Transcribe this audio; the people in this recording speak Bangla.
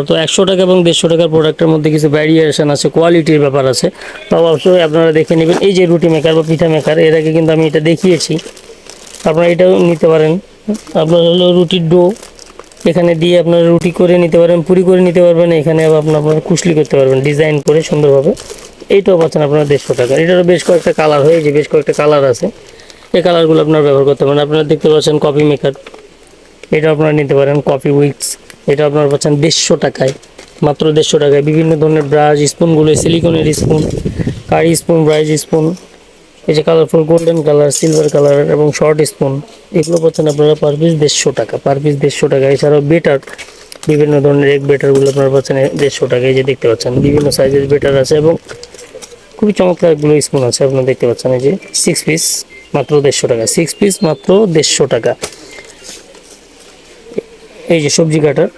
তো 100 টাকা এবং 150 টাকার প্রোডাক্টের মধ্যে কিছু ভ্যারিয়েশন আছে, কোয়ালিটির ব্যাপার আছে। তো অবশ্যই আপনারা দেখে নেবেন। এই যে রুটি মেকার বা পিঠা মেকার, এর আগে কিন্তু আমি এটা দেখিয়েছি, আপনারা এটাও নিতে পারেন। আপনার হলো রুটির ডো, এখানে দিয়ে আপনারা রুটি করে নিতে পারেন, পুরি করে নিতে পারবেন। এখানে আবার আপনারা কুশলি করতে পারবেন ডিজাইন করে সুন্দরভাবে। এইটাও পাচ্ছেন আপনারা 150 টাকা। এটারও বেশ কয়েকটা কালার হয়, যে বেশ কয়েকটা কালার আছে, এই কালারগুলো আপনারা ব্যবহার করতে পারেন। আপনারা দেখতে পাচ্ছেন কফি মেকার, এটা আপনারা নিতে পারেন। কফি উইক্স, এটা আপনারা পাচ্ছেন 150 টাকায়, মাত্র 150 টাকায়। বিভিন্ন ধরনের ব্রাশ, স্পুনগুলো সিলিকনের স্পুন, কারি স্পুন, ব্রাশ স্পুন, এই যে colourful golden colour, silver colour এবং শর্ট স্পুন, এগুলো পাচ্ছেন আপনারা পার পিস 150 টাকা, পার পিস 150 টাকা। এছাড়াও বেটার, বিভিন্ন ধরনের এক বেটারগুলো আপনারা পাচ্ছেন 150 টাকা। এই যে দেখতে পাচ্ছেন বিভিন্ন সাইজের বেটার আছে এবং খুবই চমৎকার এগুলো স্পুন আছে, আপনারা দেখতে পাচ্ছেন। এই যে 6 পিস মাত্র 150 টাকা, 6 পিস মাত্র 150 টাকা। এই যে সবজি কাটার,